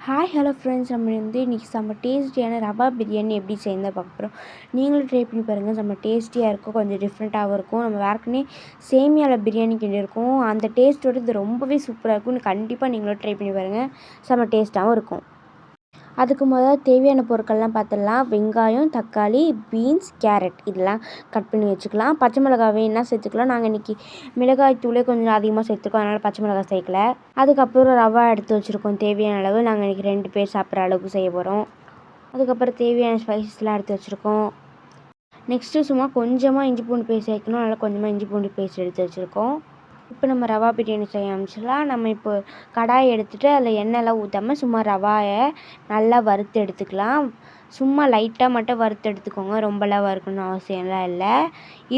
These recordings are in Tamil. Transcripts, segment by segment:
ஹாய் ஹலோ ஃப்ரெண்ட்ஸ், நம்ம இன்றைக்கி செம்ம டேஸ்டியான ரவா பிரியாணி எப்படி செய்யணும் பார்க்க போகிறோம். நீங்களும் ட்ரை பண்ணி பாருங்கள். செம்ம டேஸ்டியாக இருக்கும், கொஞ்சம் டிஃப்ரெண்ட்டாகவும் இருக்கும். நம்ம வேறுக்குனே சேமியாவில் பிரியாணி கிண்டியிருக்கோம், அந்த டேஸ்ட்டோடு இது ரொம்பவே சூப்பராக இருக்கும். கண்டிப்பாக நீங்களும் ட்ரை பண்ணி பாருங்கள், செம்ம டேஸ்ட்டாகவும் இருக்கும். அதுக்கு முதல்ல தேவையான பொருட்கள்லாம் பார்த்துடலாம். வெங்காயம், தக்காளி, பீன்ஸ், கேரட் இதெல்லாம் கட் பண்ணி வச்சுக்கலாம். பச்சை மிளகாய் வேணுன்னா சேர்த்துக்கலாம். நாங்கள் இன்றைக்கி மிளகாய் தூளே கொஞ்சம் அதிகமாக சேர்த்துருக்கோம், அதனால் பச்சை மிளகாய் சேர்க்கல. அதுக்கப்புறம் ரவா எடுத்து வச்சுருக்கோம் தேவையான அளவு. நாங்கள் இன்றைக்கி 2 பேர் சாப்பிட்ற அளவுக்கு செய்ய போகிறோம். அதுக்கப்புறம் தேவையான ஸ்பைசஸ்லாம் எடுத்து வச்சுருக்கோம். நெக்ஸ்ட்டு சும்மா கொஞ்சமாக இஞ்சி பூண்டு பேஸ்ட் சேர்க்கணும், அதனால் கொஞ்சமாக இஞ்சி பூண்டு பேஸ்ட் எடுத்து வச்சுருக்கோம். இப்போ நம்ம ரவா பிரியாணி செய்ய ஆரம்பிச்சிடலாம். நம்ம இப்போ கடாயை எடுத்துகிட்டு அதில் எண்ணெய்லாம் ஊற்றாமல் சும்மா ரவாயை நல்லா வறுத்து எடுத்துக்கலாம். சும்மா லைட்டாக மட்டும் வறுத்து எடுத்துக்கோங்க, ரொம்பலாம் வறுக்கணும்னு அவசியம்லாம் இல்லை.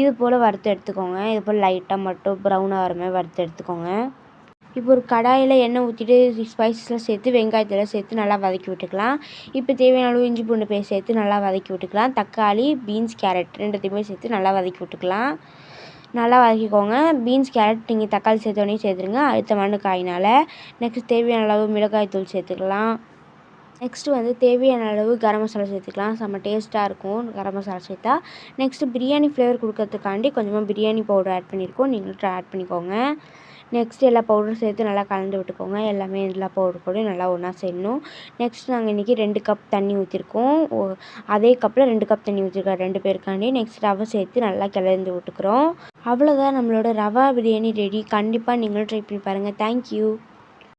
இது போல் வறுத்து எடுத்துக்கோங்க. இது போல் லைட்டாக மட்டும் ப்ரௌனாக வர மாதிரி வறுத்து எடுத்துக்கோங்க. இப்போ ஒரு கடாயில் எண்ணெய் ஊற்றிட்டு ஸ்பைசஸ்லாம் சேர்த்து வெங்காயத்தெல்லாம் சேர்த்து நல்லா வதக்கி விட்டுக்கலாம். இப்போ தேவையான அளவு இஞ்சி பூண்டு பேஸ்ட் சேர்த்து நல்லா வதக்கி விட்டுக்கலாம். தக்காளி, பீன்ஸ், கேரட் 2த்தையுமே சேர்த்து நல்லா வதக்கி விட்டுக்கலாம். நல்லா வதக்கிக்கோங்க. பீன்ஸ், கேரட் நீங்கள் தக்காளி சேர்த்தோடனே சேர்த்துருங்க, அடுத்த மண்ணு காயினால். நெக்ஸ்ட் தேவையான அளவு மிளகாய் தூள் சேர்த்துக்கலாம். நெக்ஸ்ட்டு தேவையான அளவு கரம் மசாலா சேர்த்துக்கலாம். செம்ம டேஸ்ட்டாக இருக்கும் கரம் மசாலா சேர்த்தா. நெக்ஸ்ட்டு பிரியாணி ஃப்ளேவர் கொடுக்கறதுக்காண்டி கொஞ்சமாக பிரியாணி பவுடர் ஆட் பண்ணியிருக்கோம், நீங்களும் ஆட் பண்ணிக்கோங்க. நெக்ஸ்ட் எல்லா பவுடரும் சேர்த்து நல்லா கலந்து விட்டுக்கோங்க. எல்லாமே எல்லா பவுடர் கூட நல்லா ஒன்றா சேரணும். நெக்ஸ்ட் நாங்கள் இன்றைக்கி 2 கப் தண்ணி ஊற்றிருக்கோம். அதே கப்பில் 2 கப் தண்ணி ஊற்றிருக்கோம் 2 பேருக்காண்டி. நெக்ஸ்ட் ரவை சேர்த்து நல்லா கிளந்து விட்டுக்கிறோம். அவ்வளோதான், நம்மளோட ரவா பிரியாணி ரெடி. கண்டிப்பாக நீங்களும் ட்ரை பண்ணி பாருங்கள். தேங்க்யூ.